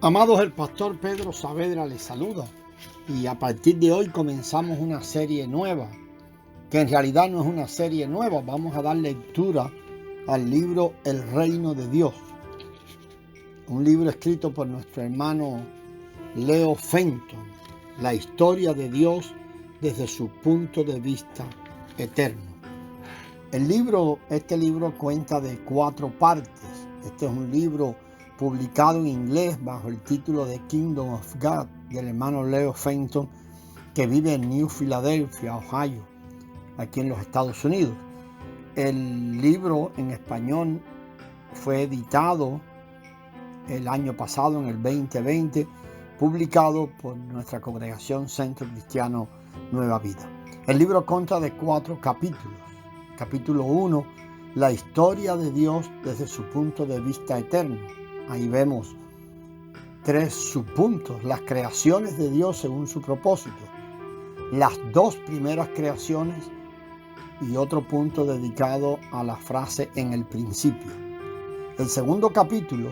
Amados, el pastor Pedro Saavedra les saluda y a partir de hoy comenzamos una serie nueva, que en realidad no es una serie nueva. Vamos a dar lectura al libro El Reino de Dios, un libro escrito por nuestro hermano Leo Fenton, la historia de Dios desde su punto de vista eterno. Este libro cuenta de 4 partes. Este es un libro publicado en inglés bajo el título de Kingdom of God del hermano Leo Fenton, que vive en New Philadelphia, Ohio, aquí en los Estados Unidos. El libro en español fue editado el año pasado, en el 2020, publicado por nuestra congregación Centro Cristiano Nueva Vida. El libro consta de 4 capítulos. Capítulo 1, la historia de Dios desde su punto de vista eterno. Ahí vemos 3 subpuntos: las creaciones de Dios según su propósito, las 2 primeras creaciones y otro punto dedicado a la frase en el principio. El segundo capítulo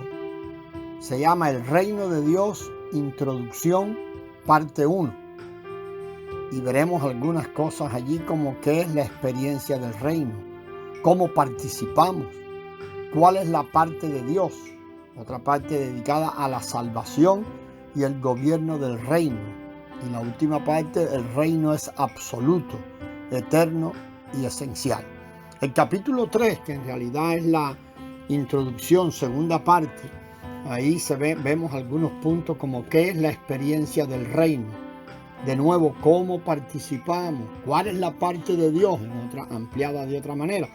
se llama El Reino de Dios, Introducción, parte 1. Y veremos algunas cosas allí, como qué es la experiencia del reino, cómo participamos, cuál es la parte de Dios, otra parte dedicada a la salvación y el gobierno del reino. Y la última parte, el reino es absoluto, eterno y esencial. El capítulo 3, que en realidad es la introducción, segunda parte, ahí vemos algunos puntos como qué es la experiencia del reino. De nuevo, cómo participamos, cuál es la parte de Dios, ampliada de otra manera,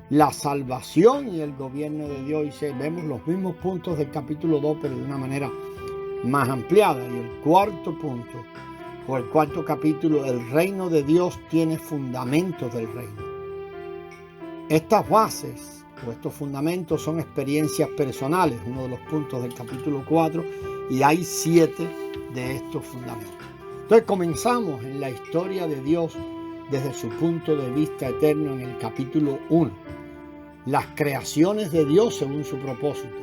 la salvación y el gobierno de Dios. Y vemos los mismos puntos del capítulo 2, pero de una manera más ampliada. Y el cuarto punto, o el cuarto capítulo, el reino de Dios tiene fundamentos del reino. Estas bases o estos fundamentos son experiencias personales, uno de los puntos del capítulo 4, y hay 7 de estos fundamentos. Entonces comenzamos en la historia de Dios desde su punto de vista eterno en el capítulo 1. Las creaciones de Dios según su propósito,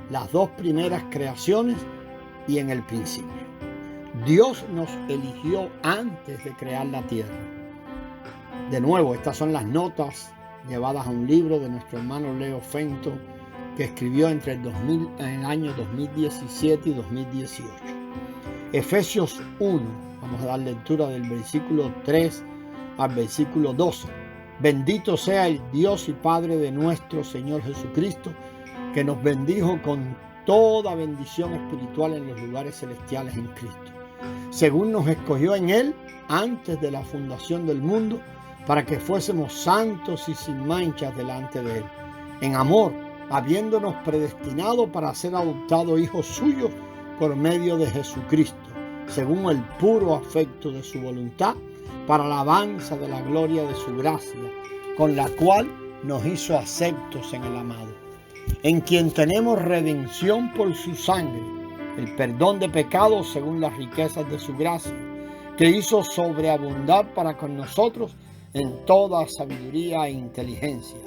las 2 primeras creaciones y en el principio. Dios nos eligió antes de crear la tierra. De nuevo, estas son las notas llevadas a un libro de nuestro hermano Leo Fenton, que escribió entre el año 2017 y 2018. Efesios 1. Vamos a dar lectura del versículo 3 al versículo 12. Bendito sea el Dios y Padre de nuestro Señor Jesucristo, que nos bendijo con toda bendición espiritual en los lugares celestiales en Cristo, según nos escogió en Él antes de la fundación del mundo, para que fuésemos santos y sin manchas delante de Él, en amor, habiéndonos predestinado para ser adoptados hijos suyos por medio de Jesucristo, según el puro afecto de su voluntad, para alabanza de la gloria de su gracia, con la cual nos hizo aceptos en el amado, en quien tenemos redención por su sangre, el perdón de pecados según las riquezas de su gracia, que hizo sobreabundar para con nosotros en toda sabiduría e inteligencia,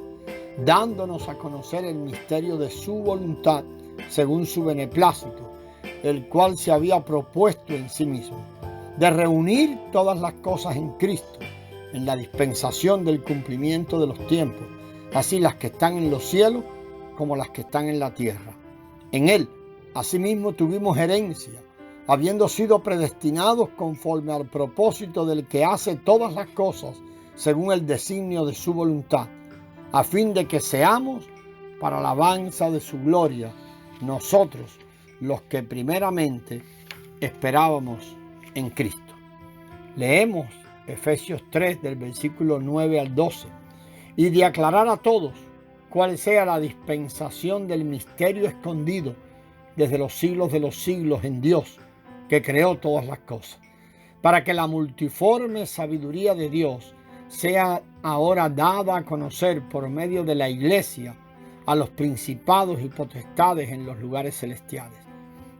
dándonos a conocer el misterio de su voluntad según su beneplácito, el cual se había propuesto en sí mismo, de reunir todas las cosas en Cristo, en la dispensación del cumplimiento de los tiempos, así las que están en los cielos como las que están en la tierra. En Él, asimismo, tuvimos herencia, habiendo sido predestinados conforme al propósito del que hace todas las cosas según el designio de su voluntad, a fin de que seamos para alabanza de su gloria, nosotros los que primeramente esperábamos en Cristo. Leemos Efesios 3 del versículo 9 al 12. Y de aclarar a todos cuál sea la dispensación del misterio escondido desde los siglos de los siglos en Dios, que creó todas las cosas, para que la multiforme sabiduría de Dios sea ahora dada a conocer por medio de la Iglesia a los principados y potestades en los lugares celestiales,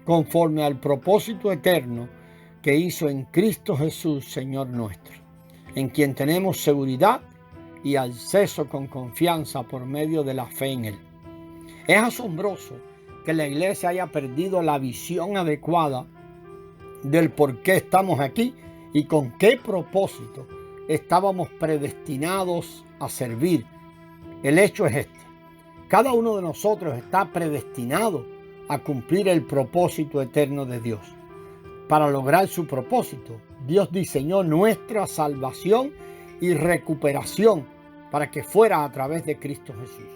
conforme al propósito eterno que hizo en Cristo Jesús, Señor nuestro, en quien tenemos seguridad y acceso con confianza por medio de la fe en Él. Es asombroso que la iglesia haya perdido la visión adecuada del por qué estamos aquí y con qué propósito estábamos predestinados a servir. El hecho es este: cada uno de nosotros está predestinado a cumplir el propósito eterno de Dios. Para lograr su propósito, Dios diseñó nuestra salvación y recuperación para que fuera a través de Cristo Jesús.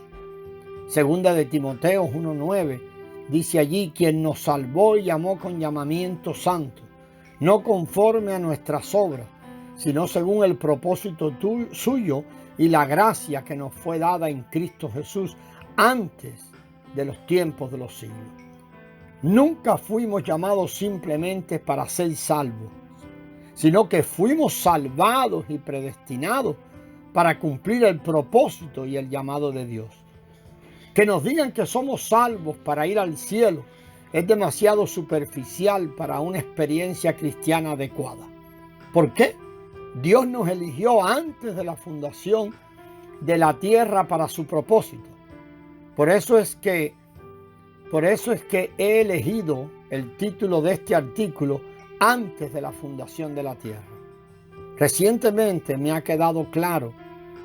Segunda de Timoteo 1:9 dice allí: quien nos salvó y llamó con llamamiento santo, no conforme a nuestras obras, sino según el propósito suyo y la gracia que nos fue dada en Cristo Jesús antes de los tiempos de los siglos. Nunca fuimos llamados simplemente para ser salvos, sino que fuimos salvados y predestinados para cumplir el propósito y el llamado de Dios. Que nos digan que somos salvos para ir al cielo es demasiado superficial para una experiencia cristiana adecuada. ¿Por qué? Dios nos eligió antes de la fundación de la tierra para su propósito. Por eso es que he elegido el título de este artículo: antes de la fundación de la tierra. Recientemente me ha quedado claro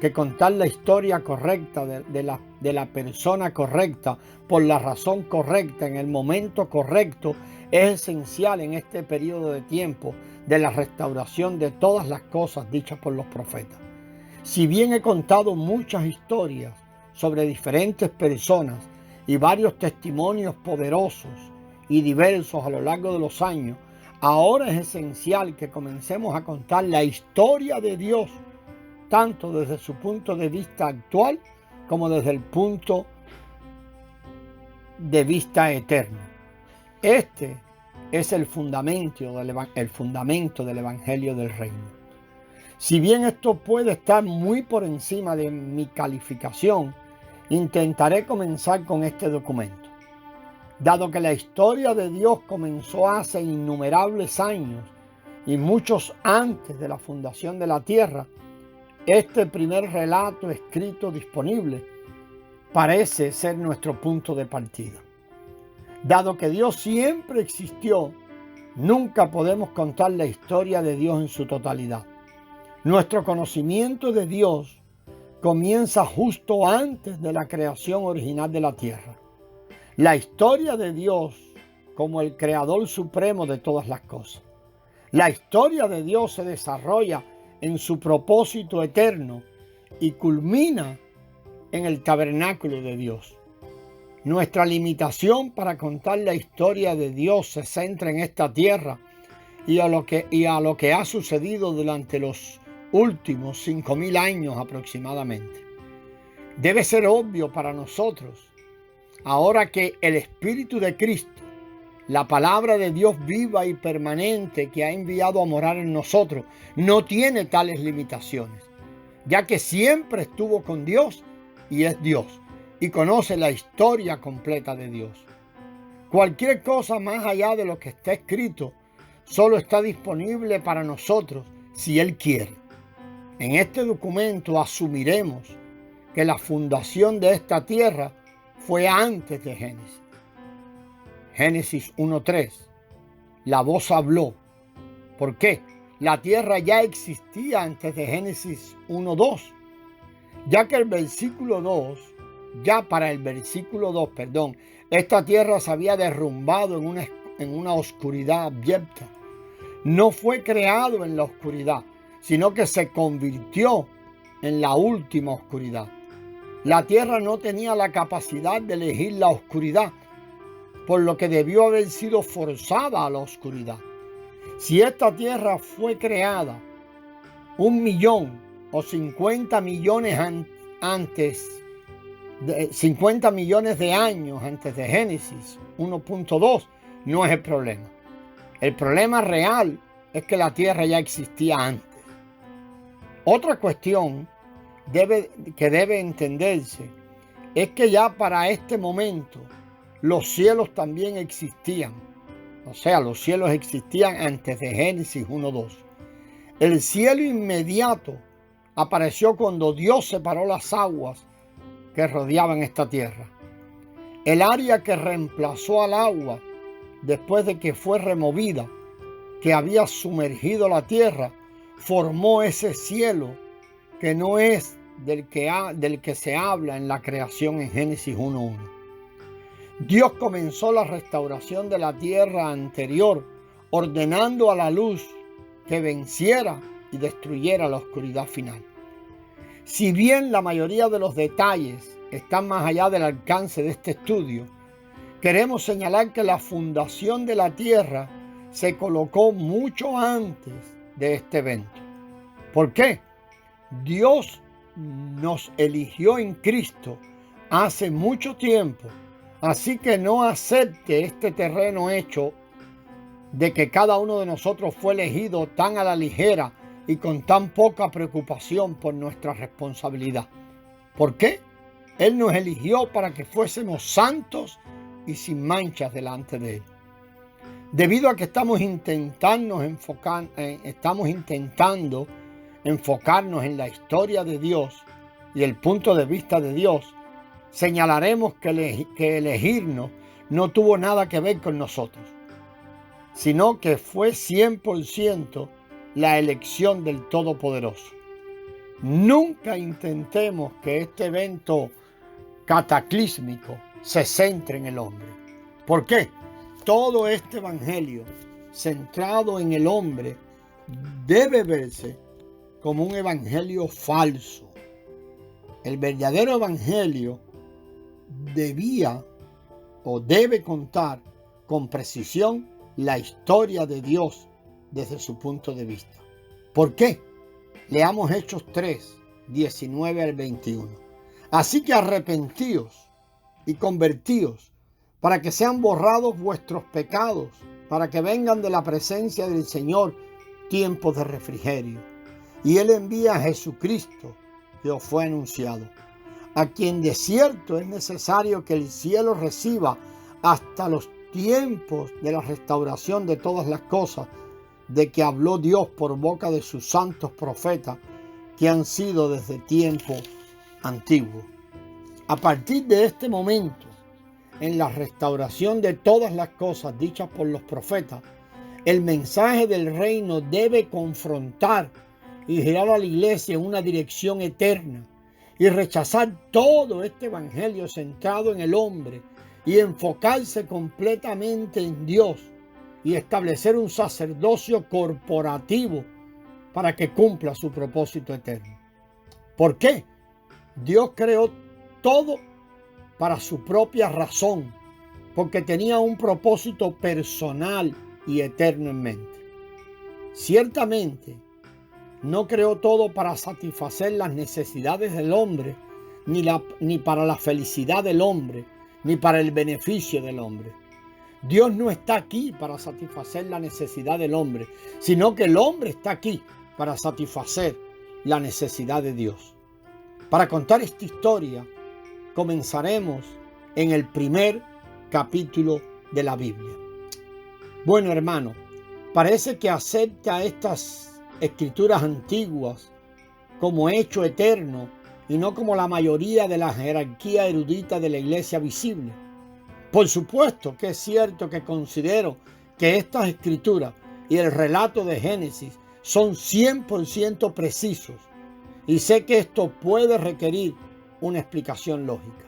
que contar la historia correcta de la persona correcta, por la razón correcta, en el momento correcto, es esencial en este periodo de tiempo de la restauración de todas las cosas dichas por los profetas. Si bien he contado muchas historias sobre diferentes personas y varios testimonios poderosos y diversos a lo largo de los años, ahora es esencial que comencemos a contar la historia de Dios, tanto desde su punto de vista actual como desde el punto de vista eterno. Este es el fundamento del Evangelio del Reino. Si bien esto puede estar muy por encima de mi calificación, intentaré comenzar con este documento. Dado que la historia de Dios comenzó hace innumerables años y muchos antes de la fundación de la tierra, este primer relato escrito disponible parece ser nuestro punto de partida. Dado que Dios siempre existió, nunca podemos contar la historia de Dios en su totalidad. Nuestro conocimiento de Dios comienza justo antes de la creación original de la tierra. La historia de Dios como el creador supremo de todas las cosas. La historia de Dios se desarrolla en su propósito eterno y culmina en el tabernáculo de Dios. Nuestra limitación para contar la historia de Dios se centra en esta tierra y a lo que ha sucedido durante los últimos 5,000 años aproximadamente. Debe ser obvio para nosotros, ahora que el Espíritu de Cristo, la palabra de Dios viva y permanente que ha enviado a morar en nosotros, no tiene tales limitaciones, ya que siempre estuvo con Dios y es Dios, y conoce la historia completa de Dios. Cualquier cosa más allá de lo que está escrito solo está disponible para nosotros si Él quiere. En este documento asumiremos que la fundación de esta tierra fue antes de Génesis. Génesis 1:3. La voz habló. ¿Por qué? La tierra ya existía antes de Génesis 1:2. Ya para el versículo 2, esta tierra se había derrumbado en una oscuridad abyecta. No fue creado en la oscuridad, sino que se convirtió en la última oscuridad. La tierra no tenía la capacidad de elegir la oscuridad, por lo que debió haber sido forzada a la oscuridad. Si esta tierra fue creada 1 millón o 50 millones antes, 50 millones de años antes de Génesis 1.2, no es el problema. El problema real es que la tierra ya existía antes. Otra cuestión que debe entenderse es que ya para este momento los cielos también existían. O sea, los cielos existían antes de Génesis 1:2. El cielo inmediato apareció cuando Dios separó las aguas que rodeaban esta tierra. El área que reemplazó al agua después de que fue removida, que había sumergido la tierra, formó ese cielo que no es del que se habla en la creación en Génesis 1:1. Dios comenzó la restauración de la tierra anterior, ordenando a la luz que venciera y destruyera la oscuridad final. Si bien la mayoría de los detalles están más allá del alcance de este estudio, queremos señalar que la fundación de la tierra se colocó mucho antes de este evento. ¿Por qué? Dios nos eligió en Cristo hace mucho tiempo, así que no acepte este terreno hecho de que cada uno de nosotros fue elegido tan a la ligera y con tan poca preocupación por nuestra responsabilidad. ¿Por qué? Él nos eligió para que fuésemos santos y sin manchas delante de Él. Debido a que estamos intentando enfocarnos en la historia de Dios y el punto de vista de Dios, señalaremos que elegirnos no tuvo nada que ver con nosotros, sino que fue 100% la elección del Todopoderoso. Nunca intentemos que este evento cataclísmico se centre en el hombre. ¿Por qué? Todo este evangelio centrado en el hombre debe verse como un evangelio falso. El verdadero evangelio debía o debe contar con precisión la historia de Dios desde su punto de vista. ¿Por qué? Leamos Hechos 3, 19 al 21. Así que arrepentíos y convertíos para que sean borrados vuestros pecados, para que vengan de la presencia del Señor tiempos de refrigerio. Y Él envía a Jesucristo, que os fue anunciado, a quien de cierto es necesario que el cielo reciba hasta los tiempos de la restauración de todas las cosas, de que habló Dios por boca de sus santos profetas, que han sido desde tiempo antiguo. A partir de este momento, en la restauración de todas las cosas dichas por los profetas, el mensaje del reino debe confrontar y girar a la iglesia en una dirección eterna y rechazar todo este evangelio centrado en el hombre y enfocarse completamente en Dios y establecer un sacerdocio corporativo para que cumpla su propósito eterno. ¿Por qué? Dios creó todo para su propia razón, porque tenía un propósito personal y eterno en mente. Ciertamente, no creó todo para satisfacer las necesidades del hombre, ni para la felicidad del hombre, ni para el beneficio del hombre. Dios no está aquí para satisfacer la necesidad del hombre, sino que el hombre está aquí para satisfacer la necesidad de Dios. Para contar esta historia, comenzaremos en el primer capítulo de la Biblia. Bueno, hermano, parece que acepta estas escrituras antiguas como hecho eterno y no como la mayoría de la jerarquía erudita de la iglesia visible. Por supuesto que es cierto que considero que estas escrituras y el relato de Génesis son 100% precisos y sé que esto puede requerir una explicación lógica.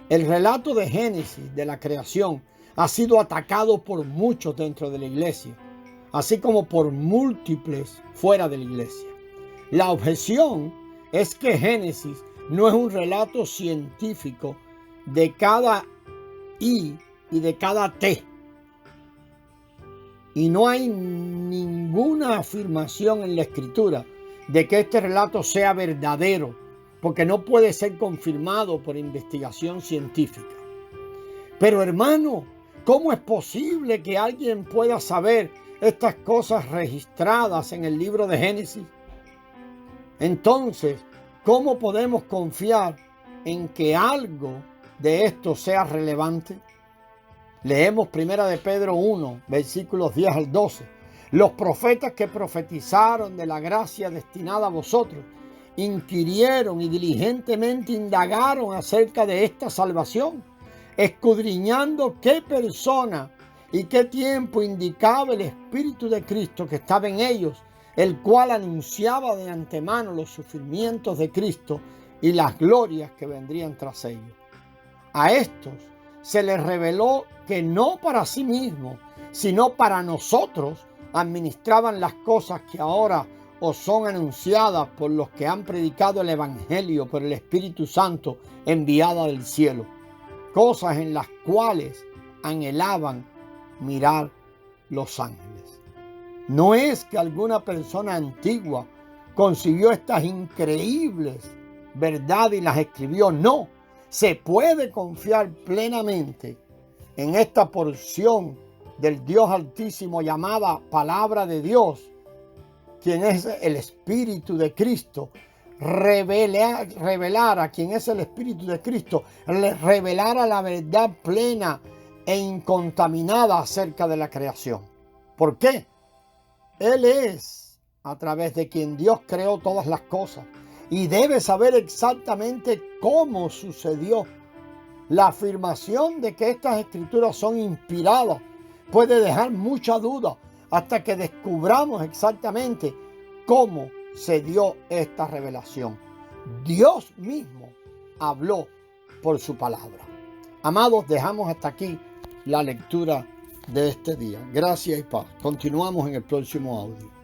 El relato de Génesis de la creación ha sido atacado por muchos dentro de la iglesia, así como por múltiples fuera de la iglesia. La objeción es que Génesis no es un relato científico de cada I y de cada T. Y no hay ninguna afirmación en la escritura de que este relato sea verdadero, porque no puede ser confirmado por investigación científica. Pero hermano, ¿cómo es posible que alguien pueda saber estas cosas registradas en el libro de Génesis? Entonces, ¿cómo podemos confiar en que algo de esto sea relevante? Leemos 1 de Pedro 1, versículos 10 al 12. Los profetas que profetizaron de la gracia destinada a vosotros inquirieron y diligentemente indagaron acerca de esta salvación, escudriñando qué persona y qué tiempo indicaba el Espíritu de Cristo que estaba en ellos, el cual anunciaba de antemano los sufrimientos de Cristo y las glorias que vendrían tras ellos. A estos se les reveló que no para sí mismos, sino para nosotros administraban las cosas que ahora os son anunciadas por los que han predicado el Evangelio por el Espíritu Santo enviada del cielo, cosas en las cuales anhelaban mirar los ángeles. No es que alguna persona antigua consiguió estas increíbles verdades y las escribió, no. Se puede confiar plenamente en esta porción del Dios Altísimo llamada Palabra de Dios, quien es el Espíritu de Cristo, revelar a quien es el Espíritu de Cristo, revelara la verdad plena e incontaminada acerca de la creación. ¿Por qué? Él es a través de quien Dios creó todas las cosas y debe saber exactamente cómo sucedió. La afirmación de que estas escrituras son inspiradas puede dejar mucha duda hasta que descubramos exactamente cómo se dio esta revelación. Dios mismo habló por su palabra. Amados, dejamos hasta aquí la lectura de este día. Gracias y paz. Continuamos en el próximo audio.